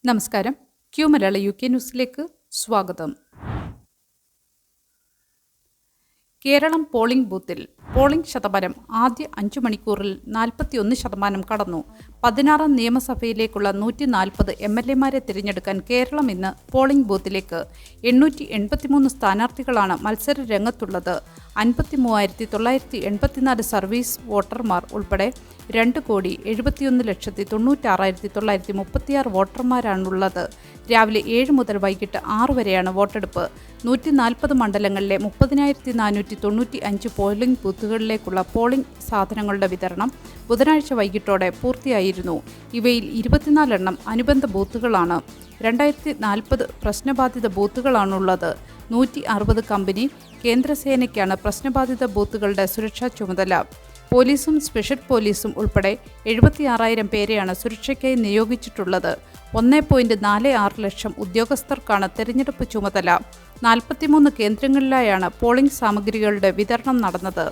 നമസ്കാരം. ക്യൂ മലയാള UK ന്യൂസിലേക്ക് സ്വാഗതം. കേരളം പോളിംഗ് ബൂത്തിൽ പോളിംഗ് ശതമാനം ആദ്യ 5 മണിക്കൂറിൽ 41% കടന്നു. 16ാം നിയമസഭയിലേക്കുള്ള 140 MLA-മാരെ തിരഞ്ഞെടുക്കാൻ കേരളം ഇന്ന് പോളിംഗ് ബൂത്തിലേക്ക് 883 സ്ഥാനാർത്ഥികളാണ് മത്സര രംഗത്തുള്ളത്. 53,984 സർവീസ് വോട്ടർമാർ ഉൾപ്പെടെ 2,71,96,936 വോട്ടർമാരാണുള്ളത്. രാവിലെ 7 മുതൽ വൈകിട്ട് 6 വരെയാണ് വോട്ടെടുപ്പ്. 140 മണ്ഡലങ്ങളിലെ 30,495 പോളിംഗ് ബൂത്തുകളിലേക്കുള്ള പോളിംഗ് സാധനങ്ങളുടെ വിതരണം ബുധനാഴ്ച വൈകിട്ടോടെ പൂർത്തിയായിരുന്നു. ഇവയിൽ 24 എണ്ണം അനുബന്ധ ബൂത്തുകളാണ്. 2040 പ്രശ്നബാധിത ബൂത്തുകളാണുള്ളത്. 160 കമ്പനി കേന്ദ്രസേനയ്ക്കാണ് പ്രശ്നബാധിത ബൂത്തുകളുടെ സുരക്ഷാ ചുമതല. പോലീസും സ്പെഷ്യൽ പോലീസും ഉൾപ്പെടെ 76,000 പേരെയാണ് സുരക്ഷയ്ക്കായി നിയോഗിച്ചിട്ടുള്ളത്. 1.46 ലക്ഷം ഉദ്യോഗസ്ഥർക്കാണ് തെരഞ്ഞെടുപ്പ് ചുമതല. 43 കേന്ദ്രങ്ങളിലായാണ് പോളിംഗ് സാമഗ്രികളുടെ വിതരണം നടന്നത്.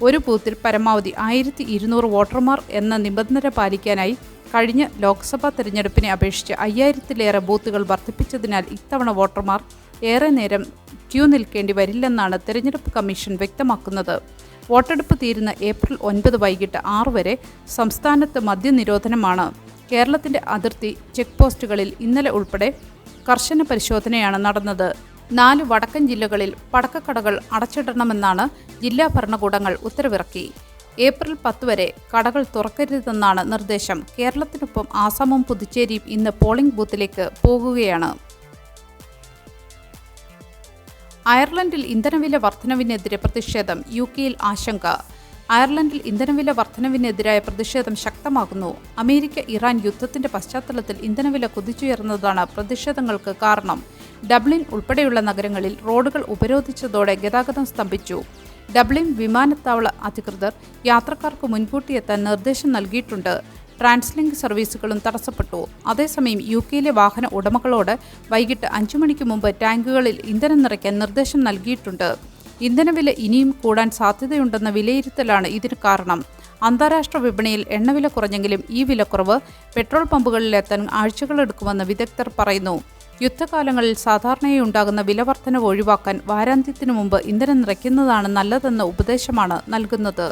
ഒരു ബൂത്തിൽ പരമാവധി 1,200 വോട്ടർമാർ എന്ന നിബന്ധന പാലിക്കാനായി കഴിഞ്ഞ ലോക്സഭാ തെരഞ്ഞെടുപ്പിനെ അപേക്ഷിച്ച് 5,000-ലേറെ ബൂത്തുകൾ വർദ്ധിപ്പിച്ചതിനാൽ ഇത്തവണ വോട്ടർമാർ ഏറെ നേരം ക്യൂ നിൽക്കേണ്ടി വരില്ലെന്നാണ് തെരഞ്ഞെടുപ്പ് കമ്മീഷൻ വ്യക്തമാക്കുന്നത്. വോട്ടെടുപ്പ് തീരുന്ന ഏപ്രിൽ 9 വൈകിട്ട് 6 വരെ സംസ്ഥാനത്ത് മദ്യനിരോധനമാണ്. കേരളത്തിന്റെ അതിർത്തി ചെക്ക് പോസ്റ്റുകളിൽ ഇന്നലെ ഉൾപ്പെടെ കർശന പരിശോധനയാണ് നടന്നത്. 4 വടക്കൻ ജില്ലകളിൽ പടക്കക്കടകൾ അടച്ചിടണമെന്നാണ് ജില്ലാ ഭരണകൂടങ്ങൾ ഉത്തരവിറക്കി. ഏപ്രിൽ 10 വരെ കടകൾ തുറക്കരുതെന്നാണ് നിർദ്ദേശം. കേരളത്തിനൊപ്പം ആസാമും പുതുച്ചേരിയും ഇന്ന് പോളിംഗ് ബൂത്തിലേക്ക് പോകുകയാണ്. അയർലൻഡിൽ ഇന്ധനവില വർധനവിനെതിരെ പ്രതിഷേധം. UK-യിൽ ആശങ്ക. അയർലൻഡിൽ ഇന്ധനവില വർധനവിനെതിരായ പ്രതിഷേധം ശക്തമാകുന്നു. അമേരിക്ക-ഇറാൻ യുദ്ധത്തിന്റെ പശ്ചാത്തലത്തിൽ ഇന്ധനവില കുതിച്ചുയർന്നതാണ് പ്രതിഷേധങ്ങൾക്ക് കാരണം. ഡബ്ലിൻ ഉൾപ്പെടെയുള്ള നഗരങ്ങളിൽ റോഡുകൾ ഉപരോധിച്ചതോടെ ഗതാഗതം സ്തംഭിച്ചു. ഡബ്ലിൻ വിമാനത്താവള അധികൃതർ യാത്രക്കാർക്ക് മുൻകൂട്ടി എത്താൻ നിർദ്ദേശം നൽകിയിട്ടുണ്ട്. ട്രാൻസ്ലിങ്ക് സർവീസുകളും തടസ്സപ്പെട്ടു. അതേസമയം UK-യിലെ വാഹന ഉടമകളോട് വൈകിട്ട് 5 മണിക്ക് മുമ്പ് ടാങ്കുകളിൽ ഇന്ധനം നിറയ്ക്കാൻ നിർദ്ദേശം നൽകിയിട്ടുണ്ട്. ഇന്ധനവില ഇനിയും കൂടാൻ സാധ്യതയുണ്ടെന്ന വിലയിരുത്തലാണ് ഇതിന് കാരണം. അന്താരാഷ്ട്ര വിപണിയിൽ എണ്ണവില കുറഞ്ഞെങ്കിലും ഈ വിലക്കുറവ് പെട്രോൾ പമ്പുകളിലെത്താൻ ആഴ്ചകളെടുക്കുമെന്ന് വിദഗ്ധർ പറയുന്നു. യുദ്ധകാലങ്ങളിൽ സാധാരണയായി ഉണ്ടാകുന്ന വിലവർധനവ് ഒഴിവാക്കാൻ വാരാന്ത്യത്തിനു മുമ്പ് ഇന്ധനം നിറയ്ക്കുന്നതാണ് നല്ലതെന്ന ഉപദേശമാണ് നൽകുന്നത്.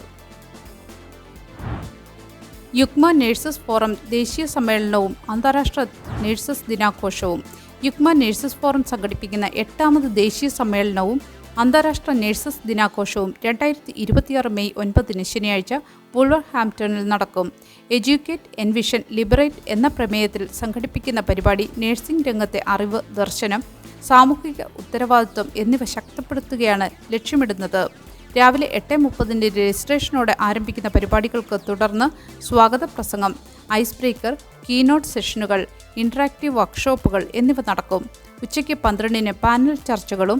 യുക്മ നഴ്സസ് ഫോറം ദേശീയ സമ്മേളനവും അന്താരാഷ്ട്ര നഴ്സസ് ദിനാഘോഷവും. യുക്മ നഴ്സസ് ഫോറം സംഘടിപ്പിക്കുന്ന 8ാമത് ദേശീയ സമ്മേളനവും അന്താരാഷ്ട്ര നഴ്സസ് ദിനാഘോഷവും 2026 മെയ് 9 ശനിയാഴ്ച വൂൾവർഹാംപ്റ്റണിൽ നടക്കും. എഡ്യൂക്കേറ്റ്, എൻവിഷൻ, ലിബറേറ്റ് എന്ന പ്രമേയത്തിൽ സംഘടിപ്പിക്കുന്ന പരിപാടി നഴ്സിംഗ് രംഗത്തെ അറിവ്, ദർശനം, സാമൂഹിക ഉത്തരവാദിത്വം എന്നിവ ശക്തിപ്പെടുത്തുകയാണ് ലക്ഷ്യമിടുന്നത്. രാവിലെ 8:30 രജിസ്ട്രേഷനോടെ ആരംഭിക്കുന്ന പരിപാടികൾക്ക് തുടർന്ന് സ്വാഗത പ്രസംഗം, ഐസ് ബ്രേക്കർ, കീനോട്ട് സെഷനുകൾ, ഇൻട്രാക്റ്റീവ് വർക്ക്ഷോപ്പുകൾ എന്നിവ നടക്കും. ഉച്ചയ്ക്ക് 12 പാനൽ ചർച്ചകളും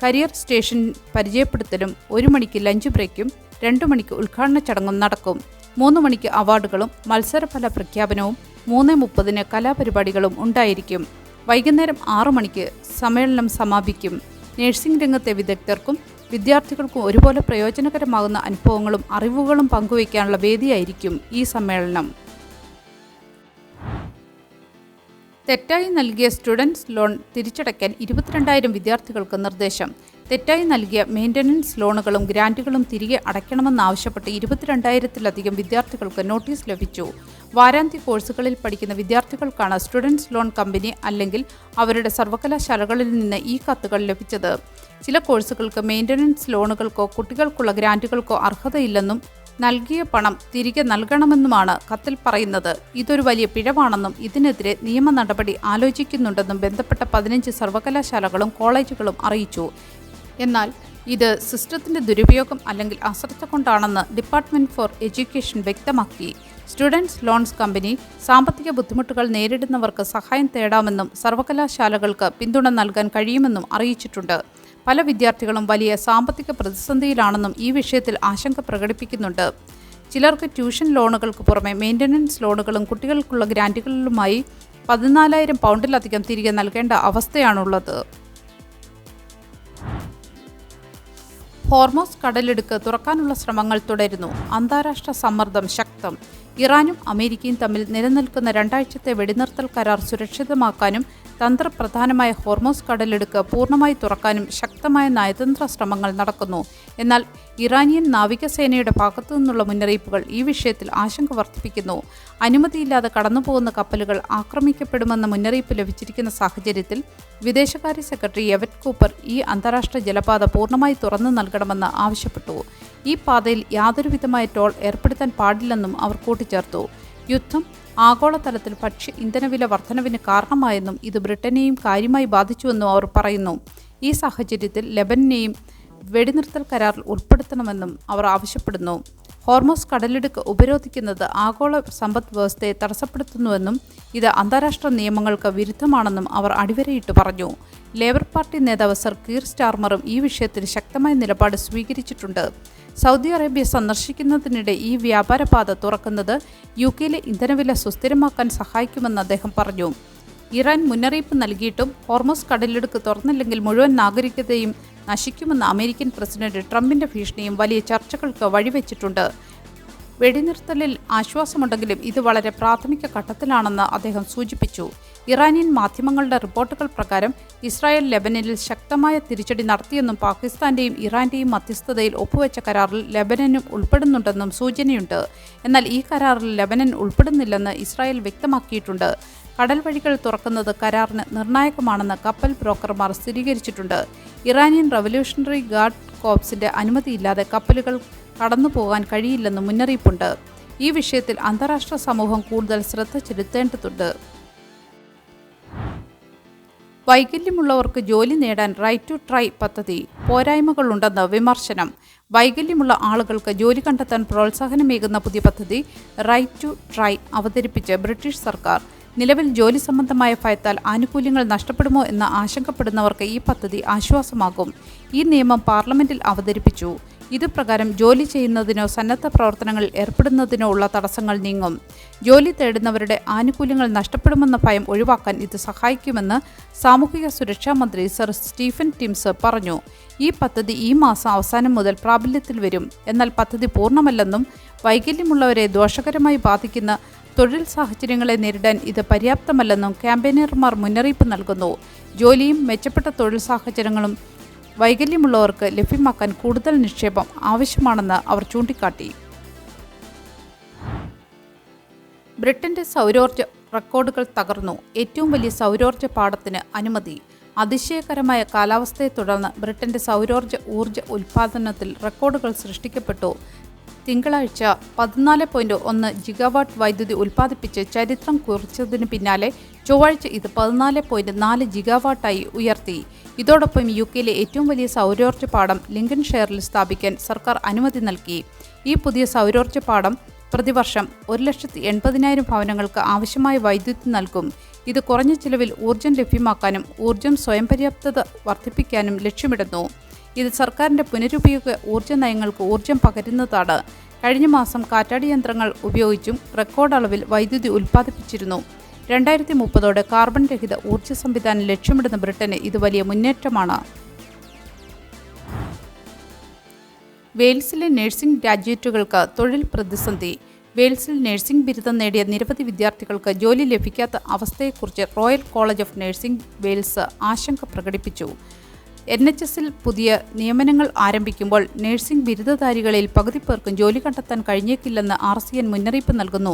കരിയർ സ്റ്റേഷൻ പരിചയപ്പെടുത്തലും, 1 മണിക്ക് ലഞ്ച് ബ്രേക്കും, 2 മണിക്ക് ഉദ്ഘാടന ചടങ്ങും നടക്കും. 3 മണിക്ക് അവാർഡുകളും മത്സരഫല പ്രഖ്യാപനവും 3:30 കലാപരിപാടികളും ഉണ്ടായിരിക്കും. വൈകുന്നേരം 6 മണിക്ക് സമ്മേളനം സമാപിക്കും. നഴ്സിംഗ് രംഗത്തെ വിദഗ്ധർക്കും വിദ്യാർത്ഥികൾക്കും ഒരുപോലെ പ്രയോജനകരമാകുന്ന അനുഭവങ്ങളും അറിവുകളും പങ്കുവയ്ക്കാനുള്ള വേദിയായിരിക്കും ഈ സമ്മേളനം. തെറ്റായി നൽകിയ സ്റ്റുഡൻസ് ലോൺ തിരിച്ചടയ്ക്കാൻ 22,000 വിദ്യാർത്ഥികൾക്ക് നിർദ്ദേശം. തെറ്റായി നൽകിയ മെയിൻ്റനൻസ് ലോണുകളും ഗ്രാൻറ്റുകളും തിരികെ അടയ്ക്കണമെന്നാവശ്യപ്പെട്ട് 22,000-ലധികം വിദ്യാർത്ഥികൾക്ക് നോട്ടീസ് ലഭിച്ചു. വാരാന്ത്യ കോഴ്സുകളിൽ പഠിക്കുന്ന വിദ്യാർത്ഥികൾക്കാണ് സ്റ്റുഡൻസ് ലോൺ കമ്പനി അല്ലെങ്കിൽ അവരുടെ സർവകലാശാലകളിൽ നിന്ന് ഈ കത്തുകൾ ലഭിച്ചത്. ചില കോഴ്സുകൾക്ക് മെയിൻ്റനൻസ് ലോണുകൾക്കോ കുട്ടികൾക്കുള്ള ഗ്രാൻറ്റുകൾക്കോ അർഹതയില്ലെന്നും നൽകിയ പണം തിരികെ നൽകണമെന്നുമാണ് കത്തിൽ പറയുന്നത്. ഇതൊരു വലിയ പിഴവാണെന്നും ഇതിനെതിരെ നിയമ നടപടി ആലോചിക്കുന്നുണ്ടെന്നും ബന്ധപ്പെട്ട 15 സർവകലാശാലകളും കോളേജുകളും അറിയിച്ചു. എന്നാൽ ഇത് സിസ്റ്റത്തിന്റെ ദുരുപയോഗം അല്ലെങ്കിൽ അശ്രദ്ധ കൊണ്ടാണെന്ന് ഡിപ്പാർട്ട്മെന്റ് ഫോർ എഡ്യൂക്കേഷൻ വ്യക്തമാക്കി. സ്റ്റുഡൻസ് ലോൺസ് കമ്പനി സാമ്പത്തിക ബുദ്ധിമുട്ടുകൾ നേരിടുന്നവർക്ക് സഹായം തേടാമെന്നും സർവകലാശാലകൾക്ക് പിന്തുണ നൽകാൻ കഴിയുമെന്നും അറിയിച്ചിട്ടുണ്ട്. പല വിദ്യാർത്ഥികളും വലിയ സാമ്പത്തിക പ്രതിസന്ധിയിലാണെന്നും ഈ വിഷയത്തിൽ ആശങ്ക പ്രകടിപ്പിക്കുന്നുണ്ട്. ചിലർക്ക് ട്യൂഷൻ ലോണുകൾക്ക് പുറമെ മെയിൻ്റനൻസ് ലോണുകളും കുട്ടികൾക്കുള്ള ഗ്രാൻറ്റുകളുമായി 14,000 പൗണ്ടിലധികം തിരികെ നൽകേണ്ട അവസ്ഥയാണുള്ളത്. ഹോർമോസ് കടലിടുക്ക് തുറക്കാനുള്ള ശ്രമങ്ങൾ തുടരുന്നു. അന്താരാഷ്ട്ര സമ്മർദ്ദം ശക്തി ശക്തം. ഇറാനും അമേരിക്കയും തമ്മിൽ നിലനിൽക്കുന്ന 2 ആഴ്ചത്തെ വെടിനിർത്തൽ കരാർ സുരക്ഷിതമാക്കാനും തന്ത്രപ്രധാനമായ ഹോർമോസ് കടലിടുക്ക് പൂർണ്ണമായി തുറക്കാനും ശക്തമായ നയതന്ത്ര ശ്രമങ്ങൾ നടക്കുന്നു. എന്നാൽ ഇറാനിയൻ നാവികസേനയുടെ ഭാഗത്തു നിന്നുള്ള മുന്നറിയിപ്പുകൾ ഈ വിഷയത്തിൽ ആശങ്ക വർദ്ധിപ്പിക്കുന്നു. അനുമതിയില്ലാതെ കടന്നുപോകുന്ന കപ്പലുകൾ ആക്രമിക്കപ്പെടുമെന്ന മുന്നറിയിപ്പ് ലഭിച്ചിരിക്കുന്ന സാഹചര്യത്തിൽ വിദേശകാര്യ സെക്രട്ടറി എവറ്റ് കൂപ്പർ ഈ അന്താരാഷ്ട്ര ജലപാത പൂർണ്ണമായി തുറന്നു നൽകണമെന്ന് ആവശ്യപ്പെട്ടു. ഈ പാതയിൽ യാതൊരുവിധമായ ടോൾ ഏർപ്പെടുത്താൻ പാടില്ലെന്നും അവർ കൂട്ടിച്ചേർത്തു. യുദ്ധം ആഗോളതലത്തിൽ ഭക്ഷ്യ ഇന്ധനവില വർധനവിന് കാരണമായെന്നും ഇത് ബ്രിട്ടനെയും കാര്യമായി ബാധിച്ചുവെന്നും അവർ പറയുന്നു. ഈ സാഹചര്യത്തിൽ ലെബനനെയും വെടിനിർത്തൽ കരാറിൽ ഉൾപ്പെടുത്തണമെന്നും അവർ ആവശ്യപ്പെടുന്നു. ഹോർമോസ് കടലിടുക്ക് ഉപരോധിക്കുന്നത് ആഗോള സമ്പദ് വ്യവസ്ഥയെ തടസ്സപ്പെടുത്തുന്നുവെന്നും ഇത് അന്താരാഷ്ട്ര നിയമങ്ങൾക്ക് വിരുദ്ധമാണെന്നും അവർ അടിവരയിട്ട് പറഞ്ഞു. ലേബർ പാർട്ടി നേതാവ് സർ കീർ സ്റ്റാർമറും ഈ വിഷയത്തിൽ ശക്തമായ നിലപാട് സ്വീകരിച്ചിട്ടുണ്ട്. സൗദി അറേബ്യ സന്ദർശിക്കുന്നതിനിടെ ഈ വ്യാപാരപാത തുറക്കുന്നത് യുകെയിലെ ഇന്ധനവില സുസ്ഥിരമാക്കാൻ സഹായിക്കുമെന്ന് അദ്ദേഹം പറഞ്ഞു. ഇറാൻ മുന്നറിയിപ്പ് നൽകിയിട്ടും ഹോർമോസ് കടലിടുക്ക് തുറന്നില്ലെങ്കിൽ മുഴുവൻ നാഗരികതയും നശിക്കുമെന്ന അമേരിക്കൻ പ്രസിഡന്റ് ട്രംപിന്റെ ഭീഷണിയും വലിയ ചർച്ചകൾക്ക് വഴിവെച്ചിട്ടുണ്ട്. വെടിനിർത്തലിൽ ആശ്വാസമുണ്ടെങ്കിലും ഇത് വളരെ പ്രാഥമിക ഘട്ടത്തിലാണെന്ന് അദ്ദേഹം സൂചിപ്പിച്ചു. ഇറാനിയൻ മാധ്യമങ്ങളുടെ റിപ്പോർട്ടുകൾ പ്രകാരം ഇസ്രായേൽ ലെബനനിൽ ശക്തമായ തിരിച്ചടി നടത്തിയെന്നും പാകിസ്ഥാന്റെയും ഇറാന്റെയും മധ്യസ്ഥതയിൽ ഒപ്പുവെച്ച കരാറിൽ ലെബനനും ഉൾപ്പെടുന്നുണ്ടെന്നും സൂചനയുണ്ട്. എന്നാൽ ഈ കരാറിൽ ലെബനൻ ഉൾപ്പെടുന്നില്ലെന്ന് ഇസ്രായേൽ വ്യക്തമാക്കിയിട്ടുണ്ട്. കടൽ വഴികൾ തുറക്കുന്നത് കരാറിന് നിർണായകമാണെന്ന് കപ്പൽ ബ്രോക്കർമാർ സ്ഥിരീകരിച്ചിട്ടുണ്ട്. ഇറാനിയൻ റവല്യൂഷണറി ഗാർഡ് കോർപ്സിന്റെ അനുമതിയില്ലാതെ കപ്പലുകൾ കടന്നുപോകാൻ കഴിയില്ലെന്ന് മുന്നറിയിപ്പുണ്ട്. ഈ വിഷയത്തിൽ അന്താരാഷ്ട്ര സമൂഹം കൂടുതൽ ശ്രദ്ധ ചെലുത്തേണ്ടതുണ്ട്. വൈകല്യമുള്ളവർക്ക് ജോലി നേടാൻ റൈറ്റ് ടു ട്രൈ പദ്ധതി പോരായ്മകളുണ്ടെന്ന് വിമർശനം. വൈകല്യമുള്ള ആളുകൾക്ക് ജോലി കണ്ടെത്താൻ പ്രോത്സാഹനമേകുന്ന പുതിയ പദ്ധതി റൈറ്റ് ടു ട്രൈ അവതരിപ്പിച്ച് ബ്രിട്ടീഷ് സർക്കാർ. നിലവിൽ ജോലി സംബന്ധമായ ഭയത്താൽ ആനുകൂല്യങ്ങൾ നഷ്ടപ്പെടുമോ എന്ന് ആശങ്കപ്പെടുന്നവർക്ക് ഈ പദ്ധതി ആശ്വാസമാകും. ഈ നിയമം പാർലമെന്റിൽ അവതരിപ്പിച്ചു. ഇതുപ്രകാരം ജോലി ചെയ്യുന്നതിനോ സന്നദ്ധ പ്രവർത്തനങ്ങളിൽ ഏർപ്പെടുന്നതിനോ ഉള്ള തടസ്സങ്ങൾ നീങ്ങും. ജോലി തേടുന്നവരുടെ ആനുകൂല്യങ്ങൾ നഷ്ടപ്പെടുമെന്ന ഭയം ഒഴിവാക്കാൻ ഇത് സഹായിക്കുമെന്ന് സാമൂഹിക സുരക്ഷാ മന്ത്രി സർ സ്റ്റീഫൻ ടിംസ് പറഞ്ഞു. ഈ പദ്ധതി ഈ മാസം അവസാനം മുതൽ പ്രാബല്യത്തിൽ വരും. എന്നാൽ പദ്ധതി പൂർണ്ണമല്ലെന്നും വൈകല്യമുള്ളവരെ ദോഷകരമായി ബാധിക്കുന്ന തൊഴിൽ സാഹചര്യങ്ങളെ നേരിടാൻ ഇത് പര്യാപ്തമല്ലെന്നും ക്യാമ്പയിനർമാർ മുന്നറിയിപ്പ് നൽകുന്നു. ജോലിയും മെച്ചപ്പെട്ട തൊഴിൽ സാഹചര്യങ്ങളും വൈകല്യമുള്ളവർക്ക് ലഭ്യമാക്കാൻ കൂടുതൽ നിക്ഷേപം ആവശ്യമാണെന്ന് അവർ ചൂണ്ടിക്കാട്ടി. ബ്രിട്ടന്റെ സൗരോർജ്ജ റെക്കോർഡുകൾ തകർന്നു. ഏറ്റവും വലിയ സൗരോർജ്ജ പാടത്തിന് അനുമതി. അതിശയകരമായ കാലാവസ്ഥയെ തുടർന്ന് ബ്രിട്ടന്റെ ഊർജ്ജ ഉൽപ്പാദനത്തിൽ റെക്കോർഡുകൾ സൃഷ്ടിക്കപ്പെട്ടു. തിങ്കളാഴ്ച 14.1 ജിഗാവാട്ട് വൈദ്യുതി ഉൽപ്പാദിപ്പിച്ച് ചരിത്രം കുറിച്ചതിന് പിന്നാലെ ചൊവ്വാഴ്ച ഇത് 14.4 ജിഗാവാട്ടായി ഉയർത്തി. ഇതോടൊപ്പം യുകെയിലെ ഏറ്റവും വലിയ സൗരോർജ്ജ പാടം ലിങ്കൺഷെയറിൽ സ്ഥാപിക്കാൻ സർക്കാർ അനുമതി നൽകി. ഈ പുതിയ സൗരോർജ്ജ പാടം പ്രതിവർഷം 1,80,000 ഭവനങ്ങൾക്ക് ആവശ്യമായ വൈദ്യുതി നൽകും. ഇത് കുറഞ്ഞ ചിലവിൽ ഊർജ്ജം ലഭ്യമാക്കാനും ഊർജ്ജം സ്വയം പര്യാപ്തത വർദ്ധിപ്പിക്കാനും ലക്ഷ്യമിടുന്നു. ഇത് സർക്കാരിൻ്റെ പുനരുപയോഗ ഊർജ്ജ നയങ്ങൾക്ക് ഊർജ്ജം പകരുന്നതാണ്. കഴിഞ്ഞ മാസം കാറ്റാടി യന്ത്രങ്ങൾ ഉപയോഗിച്ചും റെക്കോർഡ് അളവിൽ വൈദ്യുതി ഉൽപ്പാദിപ്പിച്ചിരുന്നു. 2030 കാർബൺ രഹിത ഊർജ്ജ സംവിധാനം ലക്ഷ്യമിടുന്ന ബ്രിട്ടന് ഇത് വലിയ മുന്നേറ്റമാണ്. വെയിൽസിലെ നഴ്സിംഗ് ഗ്രാജുവേറ്റുകൾക്ക് തൊഴിൽ പ്രതിസന്ധി. വെയിൽസിൽ നഴ്സിംഗ് ബിരുദം നേടിയ നിരവധി വിദ്യാർത്ഥികൾക്ക് ജോലി ലഭിക്കാത്ത അവസ്ഥയെക്കുറിച്ച് royal college of nursing Wales ആശങ്ക പ്രകടിപ്പിച്ചു. NHSൽ പുതിയ നിയമനങ്ങൾ ആരംഭിക്കുമ്പോൾ നഴ്സിംഗ് ബിരുദധാരികളിൽ പകുതി പേർക്കും ജോലി കണ്ടെത്താൻ കഴിഞ്ഞേക്കില്ലെന്ന് RCN മുന്നറിയിപ്പ് നൽകുന്നു.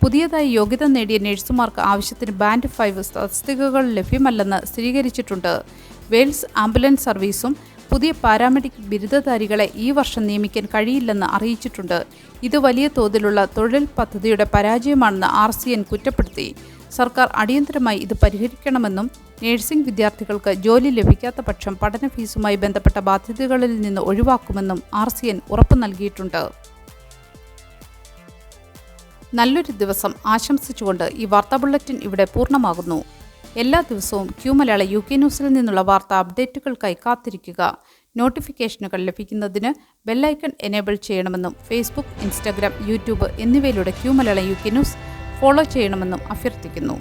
പുതിയതായി യോഗ്യത നേടിയ നഴ്സുമാർക്ക് ആവശ്യത്തിന് ബാൻഡ് 5 തസ്തികകൾ ലഭ്യമല്ലെന്ന് സ്ഥിരീകരിച്ചിട്ടുണ്ട്. വെയിൽസ് ആംബുലൻസ് സർവീസും പുതിയ പാരാമെഡിക് ബിരുദധാരികളെ ഈ വർഷം നിയമിക്കാൻ കഴിയില്ലെന്ന് അറിയിച്ചിട്ടുണ്ട്. ഇത് വലിയ തോതിലുള്ള തൊഴിൽ പദ്ധതിയുടെ പരാജയമാണെന്ന് RCN കുറ്റപ്പെടുത്തി. സർക്കാർ അടിയന്തരമായി ഇത് പരിഹരിക്കണമെന്നും നഴ്സിംഗ് വിദ്യാർത്ഥികൾക്ക് ജോലി ലഭിക്കാത്ത പക്ഷം പഠന ഫീസുമായി ബന്ധപ്പെട്ട ബാധ്യതകളിൽ നിന്ന് ഒഴിവാക്കുമെന്നും RCN ഉറപ്പു നൽകിയിട്ടുണ്ട്. നല്ലൊരു ദിവസം ആശംസിച്ചുകൊണ്ട് ഈ വാർത്താ ബുള്ളറ്റിൻ ഇവിടെ പൂർണ്ണമാകുന്നു. എല്ലാ ദിവസവും Q മലയാളം UK ന്യൂസിൽ നിന്നുള്ള വാർത്താ അപ്ഡേറ്റുകൾക്കായി കാത്തിരിക്കുക. നോട്ടിഫിക്കേഷനുകൾ ലഭിക്കുന്നതിന് ബെല്ലൈക്കൺ എനേബിൾ ചെയ്യണമെന്നും ഫേസ്ബുക്ക്, ഇൻസ്റ്റാഗ്രാം, യൂട്യൂബ് എന്നിവയിലൂടെ Q Malayalam UK news follow ചെയ്യണമെന്നും അഭ്യർത്ഥിക്കുന്നു.